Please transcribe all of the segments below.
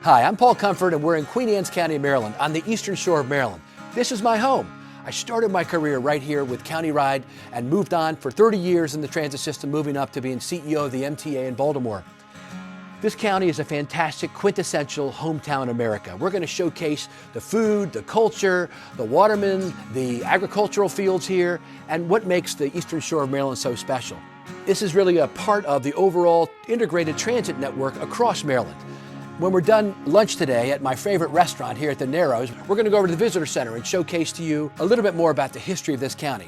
Hi, I'm Paul Comfort, and we're in Queen Anne's County, Maryland, on the eastern shore of Maryland. This is my home. I started my career right here with County Ride and moved on for 30 years in the transit system, moving up to being CEO of the MTA in Baltimore. This county is a fantastic, quintessential hometown America. We're going to showcase the food, the culture, the watermen, the agricultural fields here, and what makes the eastern shore of Maryland so special. This is really a part of the overall integrated transit network across Maryland. When we're done lunch today at my favorite restaurant here at the Narrows, we're going to go over to the Visitor Center and showcase to you a little bit more about the history of this county.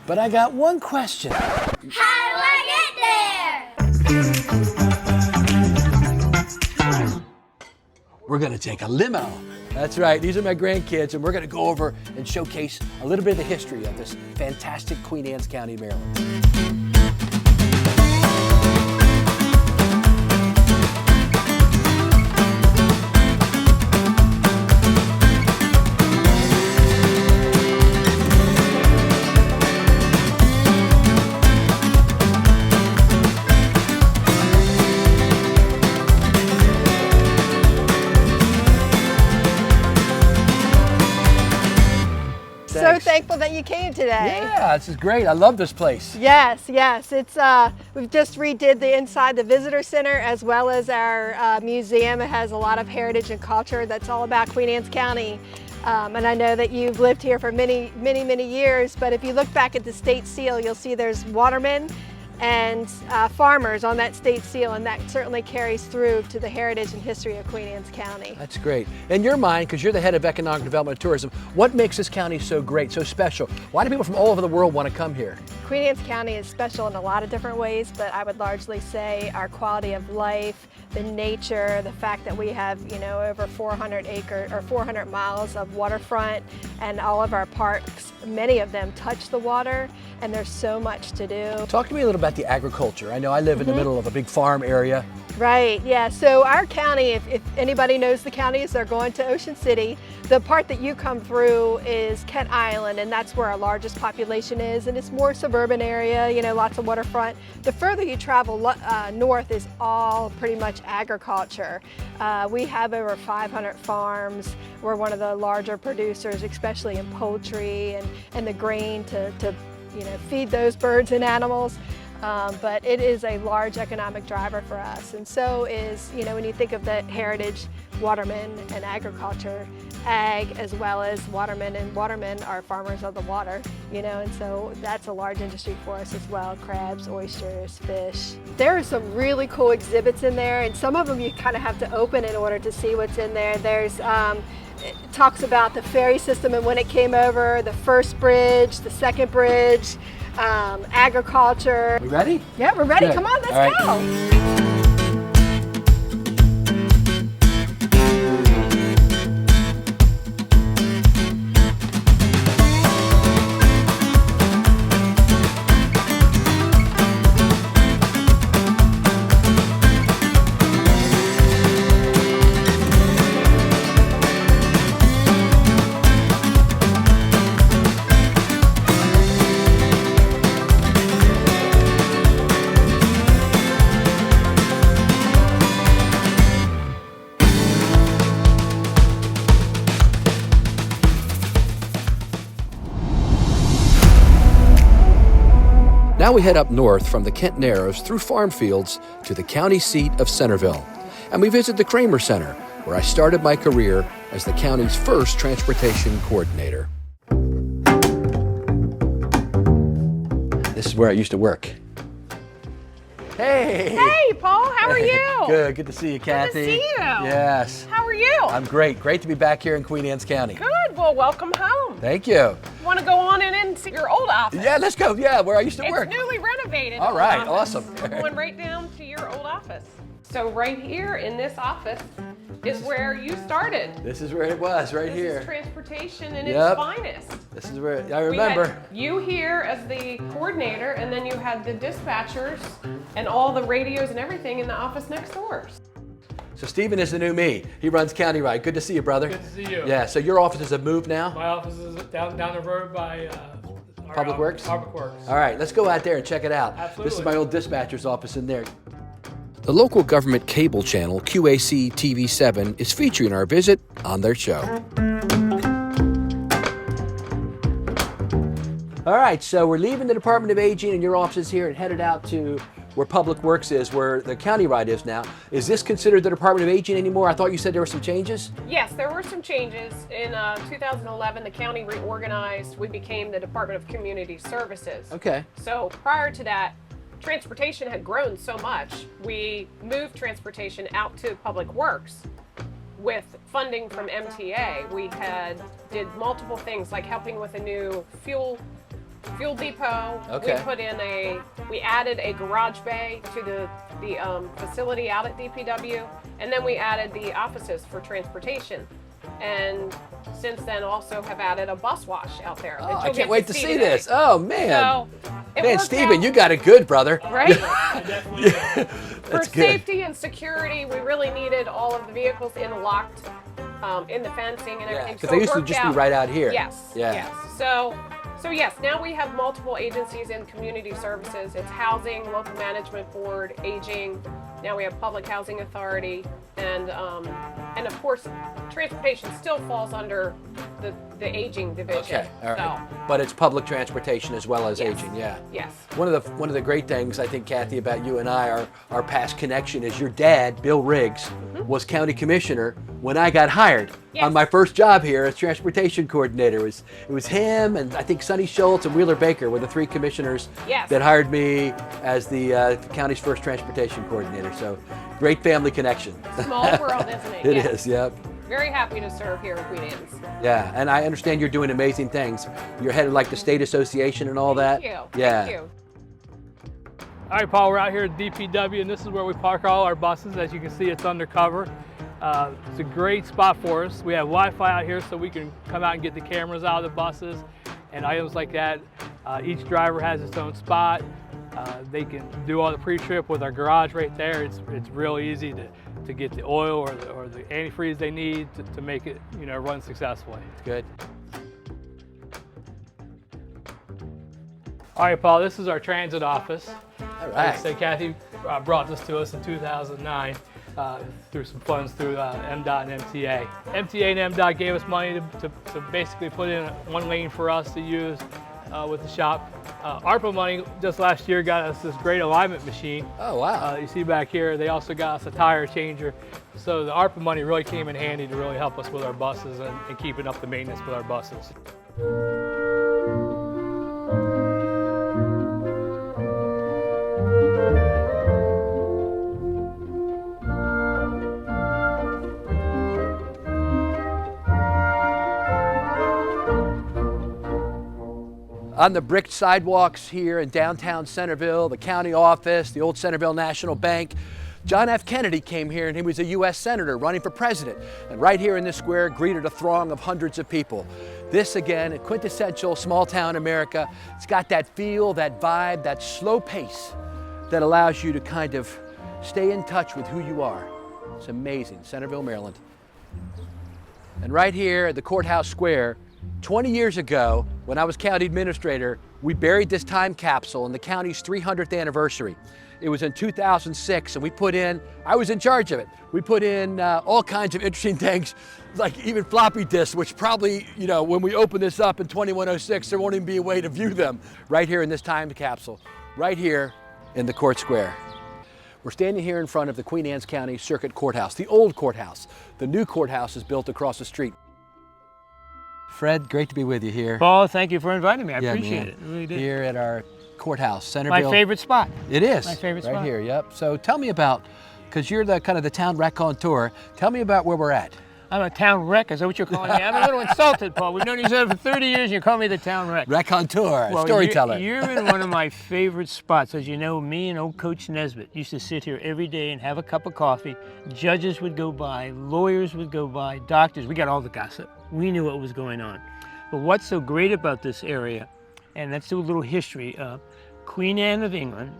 But I got one question. How do I get there? We're going to take a limo. That's right, these are my grandkids, and we're going to go over and showcase a little bit of the history of this fantastic Queen Anne's County, Maryland. So thankful that you came today. Yeah, this is great. I love this place. Yes. It's we've just redid the inside the visitor center as well as our museum. It has a lot of heritage and culture that's all about Queen Anne's County. And I know that you've lived here for many years, but if you look back at the state seal, you'll see there's watermen and farmers on that state seal, and that certainly carries through to the heritage and history of Queen Anne's County. That's great. In your mind, because you're the head of economic development and tourism, what makes this county so great, so special? Why do people from all over the world want to come here? Queen Anne's County is special in a lot of different ways, but I would largely say our quality of life, the nature, the fact that we have, over 400 miles of waterfront, and all of our parks, many of them touch the water, and there's so much to do. Talk to me a little about the agriculture. I know I live in the middle of a big farm area. Right, yeah, so our county, if anybody knows the county, is they're going to Ocean City. The part that you come through is Kent Island, and that's where our largest population is, and it's more suburban area, lots of waterfront. The further you travel north is all pretty much agriculture. We have over 500 farms. We're one of the larger producers, especially in poultry and the grain to feed those birds and animals. But it is a large economic driver for us, and so is, when you think of the heritage, watermen and agriculture, ag as well as watermen, and watermen are farmers of the water, and so that's a large industry for us as well. Crabs, oysters, fish. There are some really cool exhibits in there, and some of them you kind of have to open in order to see what's in there. There's it talks about the ferry system and when it came over, the first bridge, the second bridge, agriculture. We ready? Yeah, we're ready. Good. Come on, let's All right. go. Now we head up north from the Kent Narrows through farm fields to the county seat of Centreville. And we visit the Kramer Center, where I started my career as the county's first transportation coordinator. This is where I used to work. Hey! Hey, Paul, how are you? Good to see you, Kathy. Good to see you. Yes. How are you? I'm great. Great to be back here in Queen Anne's County. Good. Well, welcome home. Thank you. Want to go on in and see your old office? Yeah, let's go. Yeah, where I used to work. It's newly renovated. All right, old office. awesome. We're going right down to your old office. So right here in this office is where you started. This is where it was, right This here. is transportation in Yep. its finest. This is where I We had remember. you here as the coordinator, and then you had the dispatchers and all the radios and everything in the office next door. So Stephen is the new me. He runs County Ride. Good to see you, brother. Good to see you. Yeah, so your offices have moved now? My office is down the road by our Public Works? Public Works. All right, let's go out there and check it out. Absolutely. This is my old dispatcher's office in there. The local government cable channel, QAC TV7, is featuring our visit on their show. All right, so we're leaving the Department of Aging and your offices here and headed out to where Public Works is, where the county ride is now. Is this considered the Department of Aging anymore? I thought you said there were some changes? Yes, there were some changes. In 2011, the county reorganized. We became the Department of Community Services. Okay. So prior to that, transportation had grown so much, we moved transportation out to Public Works. With funding from MTA, we did multiple things like helping with a new fuel depot. Okay. We added a garage bay to the facility out at DPW, and then we added the offices for transportation. And since then also have added a bus wash out there. Oh, I can't wait to see today. this. Oh, man. So, Man, Stephen, you got it good, brother. Right? Yeah. For That's good. safety and security, we really needed all of the vehicles locked in the fencing and Yeah, everything. because So they it used to worked just be out. right out here. Yes. Yeah. Yes. So yes, now we have multiple agencies in community services. It's housing, local management board, aging. Now we have public housing authority, and of course, transportation still falls under the aging division. Okay, all right. So, But it's public transportation as well as Yes. aging, yeah. yes. One of the great things I think, Kathy, about you and I, our past connection is your dad, Bill Riggs, was county commissioner when I got hired Yes. on my first job here as transportation coordinator. It was him and I think Sonny Schultz and Wheeler Baker were the three commissioners Yes. that hired me as the county's first transportation coordinator. So great family connection. Small world, isn't it? It Yes. is, yep. Very happy to serve here in Queen Anne's. Yeah, and I understand you're doing amazing things. You're headed like the state association and all that. Thank you. Yeah. Thank you. All right, Paul, we're out here at DPW, and this is where we park all our buses. As you can see, it's undercover. It's a great spot for us. We have Wi-Fi out here so we can come out and get the cameras out of the buses and items like that. Each driver has its own spot. They can do all the pre-trip with our garage right there. It's real easy to get the oil or the antifreeze they need to make it run successfully. Good. All right, Paul, this is our transit office. All Like right. I said, Kathy brought this to us in 2009 through some funds through MDOT and MTA. MTA and MDOT gave us money to basically put in one lane for us to use with the shop. ARPA money just last year got us this great alignment machine. Oh, wow. You see back here, they also got us a tire changer. So the ARPA money really came in handy to really help us with our buses and keeping up the maintenance with our buses. On the bricked sidewalks here in downtown Centreville, the county office, the old Centreville National Bank, John F. Kennedy came here and he was a U.S. Senator running for president. And right here in this square greeted a throng of hundreds of people. This again, a quintessential small town America. It's got that feel, that vibe, that slow pace that allows you to kind of stay in touch with who you are. It's amazing, Centreville, Maryland. And right here at the Courthouse Square, 20 years ago, when I was county administrator, we buried this time capsule in the county's 300th anniversary. It was in 2006, and I was in charge of it. We put in all kinds of interesting things, like even floppy disks, which probably, when we open this up in 2106, there won't even be a way to view them. Right here in this time capsule, right here in the Court Square. We're standing here in front of the Queen Anne's County Circuit Courthouse, the old courthouse. The new courthouse is built across the street. Fred, great to be with you here. Paul, thank you for inviting me. I Yeah, appreciate man. it. I really did. Here at our courthouse, Centreville. My favorite spot. It is. My favorite right spot. here, yep. So tell me about, because you're the kind of the town raconteur, tell me about where we're at. I'm a town wreck. Is that what you're calling me? I'm a little insulted, Paul. We've known each other for 30 years and you call me the town wreck. Raconteur, Well, storyteller. You're in one of my favorite spots. As you know, me and old Coach Nesbitt used to sit here every day and have a cup of coffee. Judges would go by, lawyers would go by, doctors. We got all the gossip. We knew what was going on. But what's so great about this area, and let's do a little history. Queen Anne of England,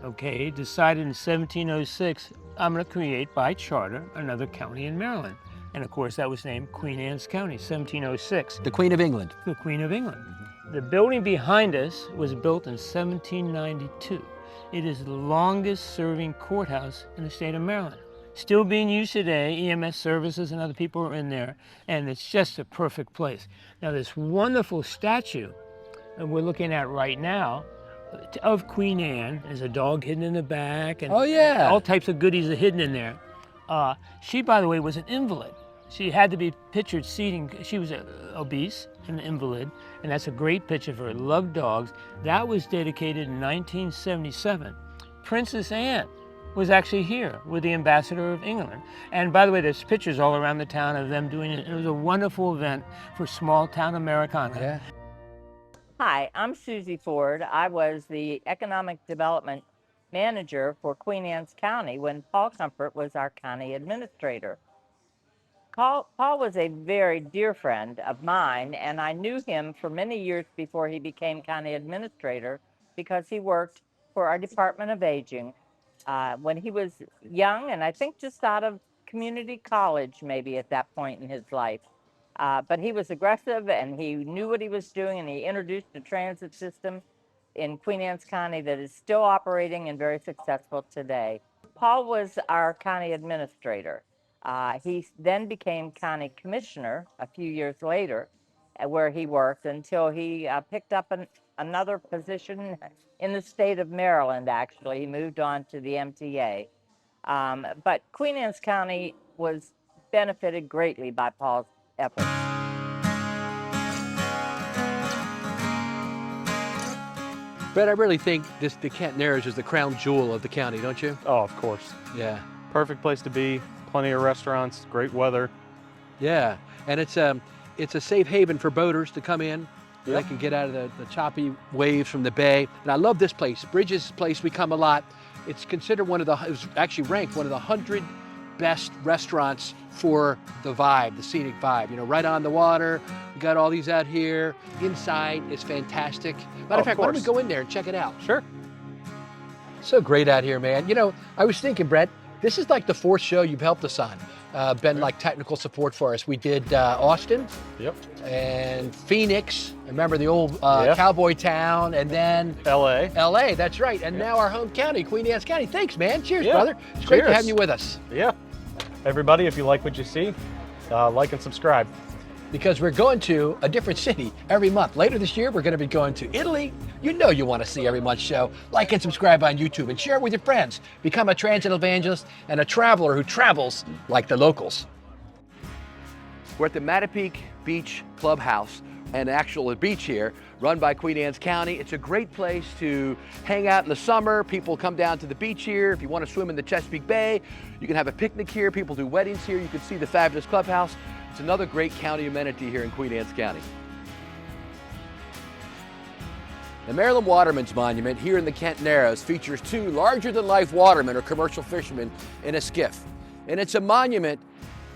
decided in 1706, I'm going to create by charter another county in Maryland. And of course, that was named Queen Anne's County, 1706. The Queen of England. The Queen of England. The building behind us was built in 1792. It is the longest serving courthouse in the state of Maryland. Still being used today, EMS services and other people are in there, and it's just a perfect place. Now this wonderful statue that we're looking at right now of Queen Anne, there's a dog hidden in the back, and Oh, yeah. all types of goodies are hidden in there. She, by the way, was an invalid. She had to be pictured seating. She was obese and an invalid, and that's a great picture of her. Loved dogs. That was dedicated in 1977. Princess Anne was actually here with the ambassador of England. And by the way, there's pictures all around the town of them doing it. It was a wonderful event for small town Americana. Yeah. Hi, I'm Susie Ford. I was the Economic Development Manager for Queen Anne's County when Paul Comfort was our county administrator. Paul was a very dear friend of mine, and I knew him for many years before he became county administrator because he worked for our Department of Aging when he was young, and I think just out of community college maybe at that point in his life. But he was aggressive, and he knew what he was doing, and he introduced a transit system in Queen Anne's County that is still operating and very successful today. Paul was our county administrator. He then became county commissioner a few years later, where he worked until he picked up another position in the state of Maryland, actually. He moved on to the MTA. But Queen Anne's County was benefited greatly by Paul's efforts. Brett, I really think the Kent Narrows is the crown jewel of the county, don't you? Oh, of course. Yeah. Perfect place to be. Plenty of restaurants, great weather. Yeah, and it's a safe haven for boaters to come in. Yep. They can get out of the choppy waves from the bay. And I love this place, Bridges Place. We come a lot. It's considered it was actually ranked one of the 100 best restaurants for the vibe, the scenic vibe. You know, right on the water. We got all these out here. Inside is fantastic. Matter of fact, why don't we go in there and check it out? Sure. So great out here, man. You know, I was thinking, Brett, this is like the fourth show you've helped us on. Been like technical support for us. We did Austin. Yep. And Phoenix. Remember the old cowboy town, and then LA. LA, that's right. And now our home county, Queen Anne's County. Thanks, man. Cheers, Yeah. brother. It's great to Cheers. have you with us. Yeah. Everybody, if you like what you see, like and subscribe. Because we're going to a different city every month. Later this year, we're going to be going to Italy. You know you want to see every month's show. Like and subscribe on YouTube and share it with your friends. Become a transit evangelist and a traveler who travels like the locals. We're at the Chesapeake Beach Clubhouse, an actual beach here run by Queen Anne's County. It's a great place to hang out in the summer. People come down to the beach here. If you want to swim in the Chesapeake Bay, you can have a picnic here. People do weddings here. You can see the fabulous clubhouse. It's another great county amenity here in Queen Anne's County. The Maryland Watermen's Monument here in the Kent Narrows features two larger-than-life watermen or commercial fishermen in a skiff. And it's a monument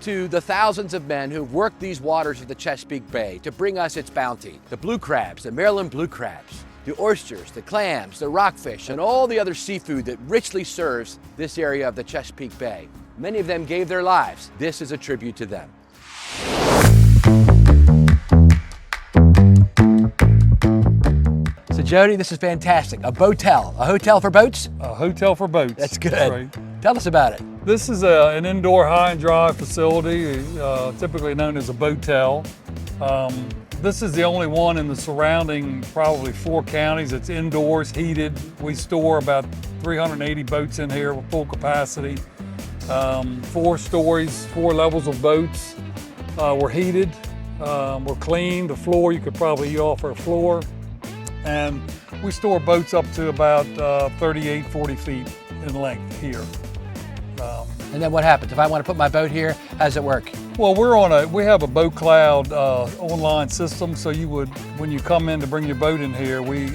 to the thousands of men who've worked these waters of the Chesapeake Bay to bring us its bounty. The blue crabs, the Maryland blue crabs, the oysters, the clams, the rockfish, and all the other seafood that richly serves this area of the Chesapeake Bay. Many of them gave their lives. This is a tribute to them. So Jody, this is fantastic. A Boatel, a hotel for boats? A hotel for boats. That's good. Right. Tell us about it. This is an indoor high and dry facility, typically known as a Boatel. This is the only one in the surrounding probably 4 counties that's indoors, heated. We store about 380 boats in here with full capacity. 4 stories, 4 levels of boats. We're heated, we're clean. The floor, you could probably eat off our floor. And we store boats up to about 38, 40 feet in length here. And then what happens? If I want to put my boat here, how does it work? Well, we have a boat cloud online system, so you would, when you come in to bring your boat in here, we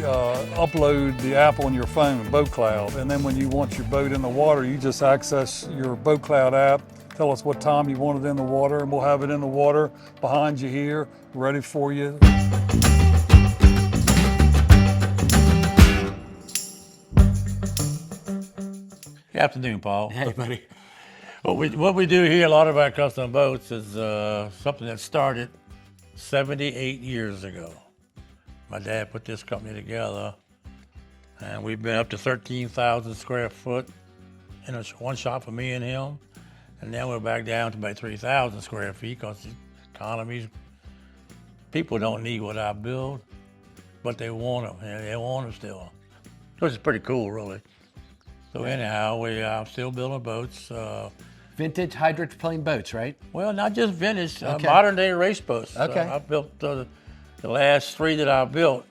upload the app on your phone, Boat Cloud, and then when you want your boat in the water, you just access your Boat Cloud app, tell us what time you want it in the water, and we'll have it in the water behind you here, ready for you. Good afternoon, Paul. Hey, buddy. What we do here, a lot of our custom boats, is something that started 78 years ago. My dad put this company together, and we've been up to 13,000 square foot in one shop for me and him. And now we're back down to about 3,000 square feet because the economies, people don't need what I build, but they want them, and they want them still. Which is pretty cool, really. So anyhow, we are still building boats. Vintage hydroplane boats, right? Well, not just vintage, Okay. modern day race boats. Okay. I built the last 3 that I built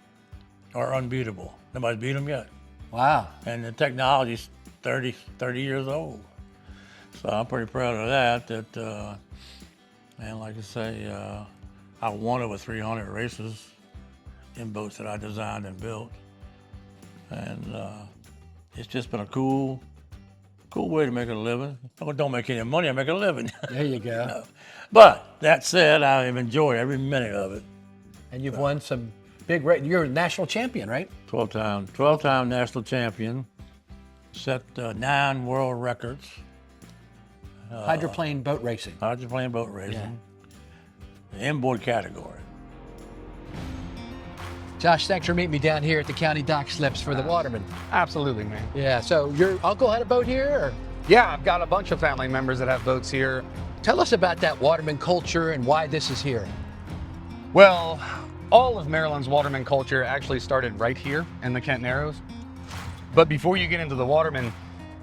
are unbeatable. Nobody's beat them yet. Wow. And the technology's 30 years old. So I'm pretty proud of that. And like I say, I won over 300 races in boats that I designed and built. And it's just been a cool way to make a living. I don't make any money, I make a living. There you go. No. But that said, I have enjoyed every minute of it. And you've won some big races. You're a national champion, right? 12-time national champion. Set 9 world records. Hydroplane boat racing. Hydroplane boat racing. The inboard category. Josh, thanks for meeting me down here at the county dock slips for the Watermen. Absolutely, man. Yeah, so your uncle had a boat here? Or? Yeah, I've got a bunch of family members that have boats here. Tell us about that Waterman culture and why this is here. Well, all of Maryland's Waterman culture actually started right here in the Kent Narrows. But before you get into the Watermen,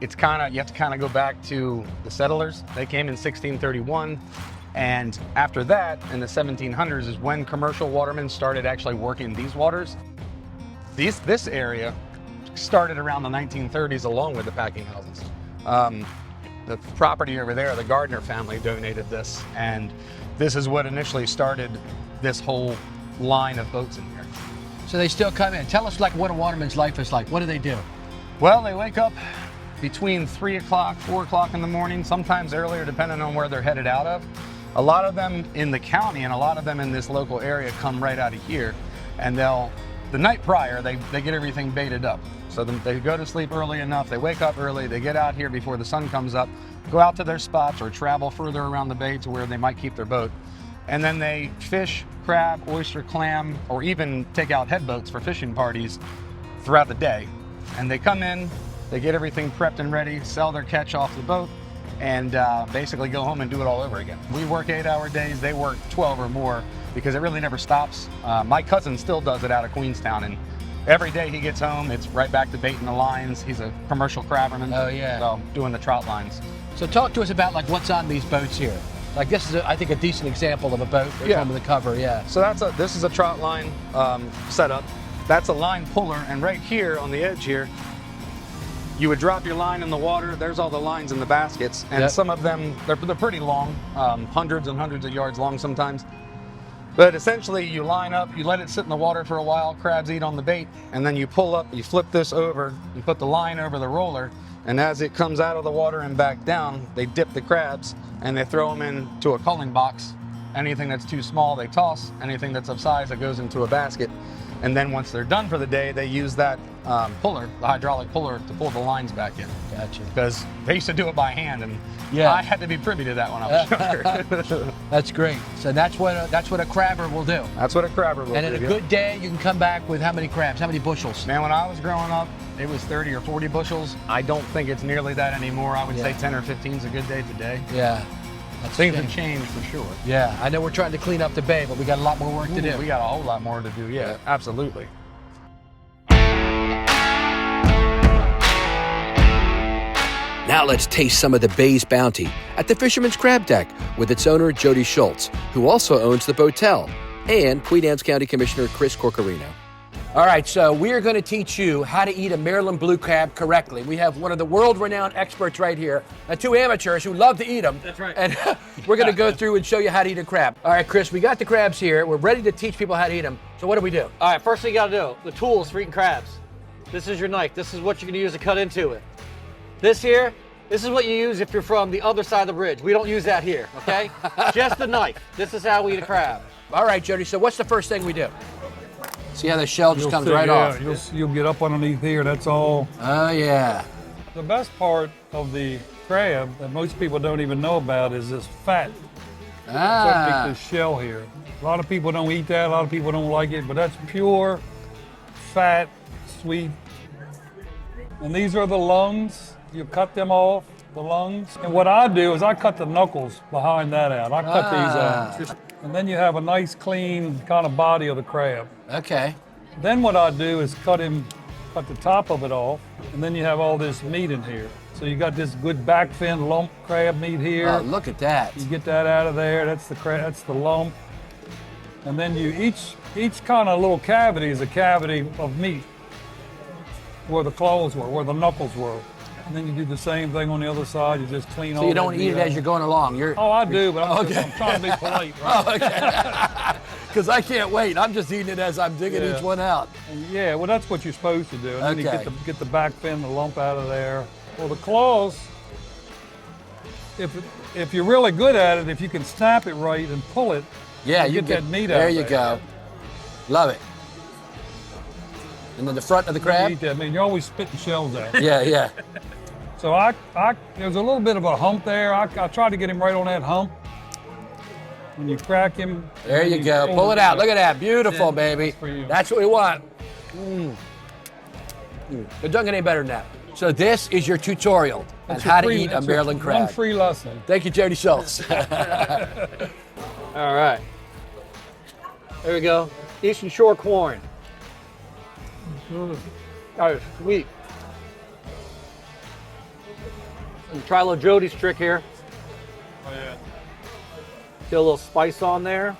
you have to kind of go back to the settlers. They came in 1631. And after that, in the 1700s, is when commercial watermen started actually working these waters. This area started around the 1930s along with the packing houses. The property over there, the Gardner family donated this, and this is what initially started this whole line of boats in here. So they still come in. Tell us like what a waterman's life is like. What do they do? Well, they wake up between 3 o'clock, 4 o'clock in the morning, sometimes earlier depending on where they're headed out of. A lot of them in the county and a lot of them in this local area come right out of here, and the night prior, they get everything baited up. So they go to sleep early enough, they wake up early, they get out here before the sun comes up, go out to their spots or travel further around the bay to where they might keep their boat. And then they fish, crab, oyster, clam, or even take out head boats for fishing parties throughout the day. And they come in, they get everything prepped and ready, sell their catch off the boat, and basically go home and do it all over again. We work 8-hour days, they work 12 or more because it really never stops. My cousin still does it out of Queenstown, and every day he gets home, it's right back to baiting the lines. He's a commercial crabberman. Oh, yeah. So doing the trout lines. So talk to us about like what's on these boats here. Like this is, I think, a decent example of a boat from the cover, yeah. So this is a trout line setup. That's a line puller, and right here on the edge here, you would drop your line in the water. There's all the lines in the baskets, and some of them, they're pretty long, hundreds and hundreds of yards long sometimes. But essentially, you line up, you let it sit in the water for a while, crabs eat on the bait, and then you pull up, you flip this over, you put the line over the roller, and as it comes out of the water and back down, they dip the crabs, and they throw them into a culling box. Anything that's too small, they toss. Anything that's of size, it goes into a basket. And then once they're done for the day, they use that puller, the hydraulic puller, to pull the lines back in. Gotcha. Because they used to do it by hand, and I had to be privy to that when I was younger. That's great. So that's what a crabber will do. That's what a crabber will do. And in a good day, you can come back with how many crabs? How many bushels? Man, when I was growing up, it was 30 or 40 bushels. I don't think it's nearly that anymore. I would say 10 or 15 is a good day today. Yeah. Things have changed for sure. Yeah, I know we're trying to clean up the bay, but we got a lot more work to do. We got a whole lot more to do, yeah. Absolutely. Now let's taste some of the bay's bounty at the Fisherman's Crab Deck with its owner, Jody Schultz, who also owns the Boatel, and Queen Anne's County Commissioner Chris Corcarino. All right, so we're going to teach you how to eat a Maryland blue crab correctly. We have one of the world-renowned experts right here, and 2 amateurs who love to eat them. That's right. And we're going to go through and show you how to eat a crab. All right, Chris, we got the crabs here. We're ready to teach people how to eat them. So what do we do? All right, first thing you got to do, the tools for eating crabs. This is your knife. This is what you're going to use to cut into it. This here, this is what you use if you're from the other side of the bridge. We don't use that here, okay? Just the knife. This is how we eat a crab. All right, Jody, so what's the first thing we do? See how the shell just comes right off? You'll get up underneath here, that's all. Oh, yeah. The best part of the crab that most people don't even know about is this fat. Underneath this shell here. A lot of people don't eat that. A lot of people don't like it, but that's pure, fat, sweet. And these are the lungs. You cut them off, the lungs. And what I do is I cut the knuckles behind that out. I cut these out. And then you have a nice, clean kind of body of the crab. Okay. Then what I do is cut the top of it off, and then you have all this meat in here. So you got this good back fin lump crab meat here. Oh, look at that. You get that out of there. That's the lump. And then each kind of little cavity is a cavity of meat where the claws were, where the knuckles were. And then you do the same thing on the other side. You just clean all So you that don't eat it out. as you're going along. I do, but I'm trying to be polite, right? Oh, okay. Because I can't wait. I'm just eating it as I'm digging each one out. Yeah, well, that's what you're supposed to do. And then Okay. you get the back fin, the lump out of there. Well, the claws, if you're really good at it, if you can snap it right and pull it, Yeah, you get that meat out. There you go. Love it. And then the front of the crab? You eat that meat. You're always spitting shells out. Yeah, yeah. So there's a little bit of a hump there. I try to get him right on that hump. When you crack him. There you go. Pull it out. Look at that. Beautiful, baby. That's what we want. It doesn't get any better than that. So this is your tutorial on how to eat a Maryland crab. One free lesson. Thank you, Jody Schultz. All right. There we go. Eastern Shore corn. That is sweet. And try a little Jody's trick here. Oh, yeah. Get a little spice on there.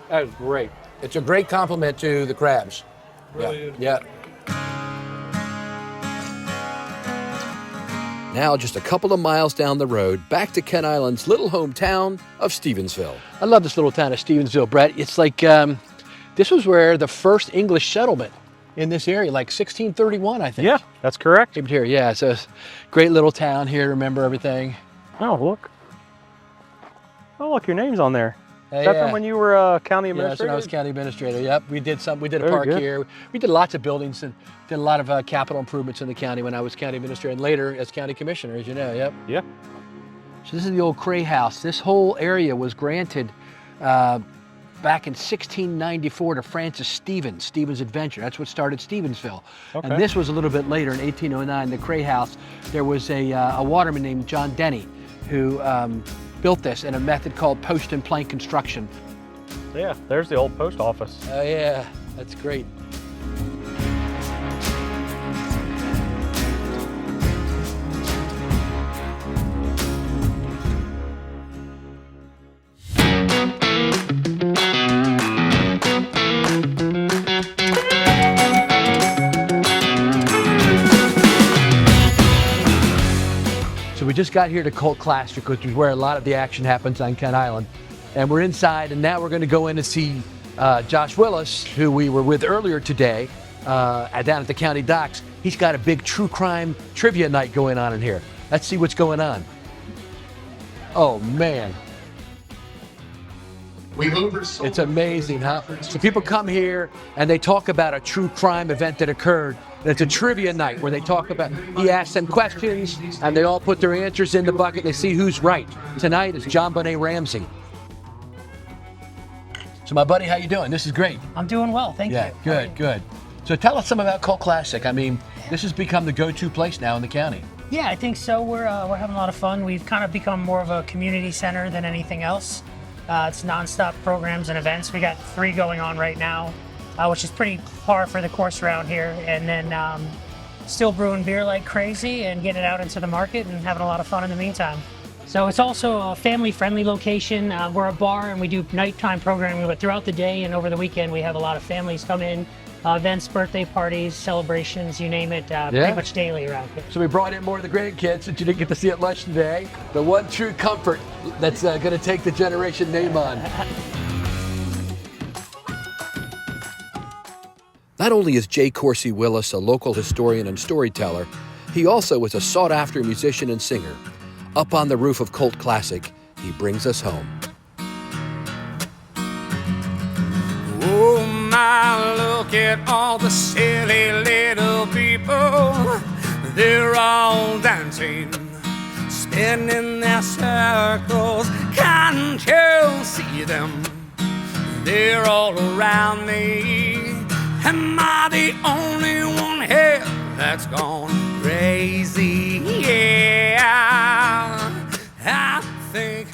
That is great. It's a great compliment to the crabs. Really is. Yeah. Now, just a couple of miles down the road, back to Kent Island's little hometown of Stevensville. I love this little town of Stevensville, Brett. It's like, this was where the first English settlement in this area, like 1631, I think. Yeah, that's correct. Came here, yeah. So it's a great little town here to remember everything. Oh, look. Oh, look, your name's on there. Hey, Is that from when you were county Yeah, that's administrator? when I was county administrator. Yep, we did a Very park good. here. We did lots of buildings and did a lot of capital improvements in the county when I was county administrator and later as county commissioner, as you know. Yep. Yeah. So this is the old Cray House. This whole area was granted back in 1694 to Francis Stevens Adventure. That's what started Stevensville. Okay. And this was a little bit later in 1809, the Cray House. There was a waterman named John Denny who built this in a method called post and plank construction. Yeah, there's the old post office. Oh yeah, that's great. So we just got here to Colt Classic, which is where a lot of the action happens on Kent Island. And we're inside, and now we're going to go in and see Josh Willis, who we were with earlier today down at the county docks. He's got a big true crime trivia night going on in here. Let's see what's going on. Oh, man. It's amazing, huh? So people come here and they talk about a true crime event that occurred. And it's a trivia night where they talk about, he asks them questions and they all put their answers in the bucket. They see who's right. Tonight is John Bonet Ramsey. So my buddy, how you doing? This is great. I'm doing well, thank you. Yeah, good, good. So tell us something about Colt Classic. I mean, this has become the go-to place now in the county. Yeah, I think so. We're having a lot of fun. We've kind of become more of a community center than anything else. It's nonstop programs and events. We got 3 going on right now, which is pretty par for the course around here. And then still brewing beer like crazy and getting it out into the market and having a lot of fun in the meantime. So it's also a family-friendly location. We're a bar and we do nighttime programming, but throughout the day and over the weekend, we have a lot of families come in, events, birthday parties, celebrations, you name it, pretty much daily around here. So we brought in more of the grandkids that you didn't get to see at lunch today. The one true comfort that's going to take the generation name on. Not only is Jay Coursey Willis a local historian and storyteller, he also is a sought-after musician and singer. Up on the roof of Colt Classic, he brings us home. Oh my, look at all the silly little people. They're all dancing, spinning their circles. Can't you see them? They're all around me. Am I the only one here that's gone crazy? Yeah, I think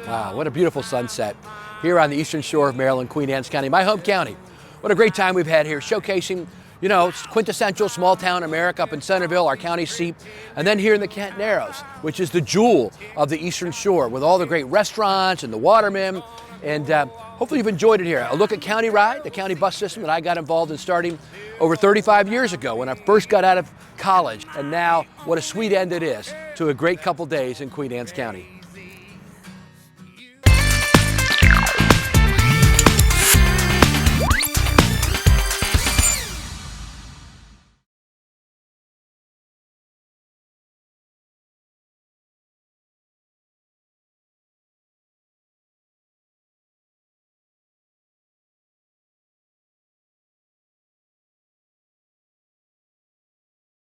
Wow, what a beautiful sunset here on the eastern shore of Maryland, Queen Anne's County, my home county. What a great time we've had here, showcasing, you know, quintessential small town America up in Centreville, our county seat, and then here in the Kent Narrows, which is the jewel of the eastern shore with all the great restaurants and the Watermen. And hopefully you've enjoyed it here. A look at County Ride, the county bus system that I got involved in starting over 35 years ago when I first got out of college. And now, what a sweet end it is to a great couple days in Queen Anne's County.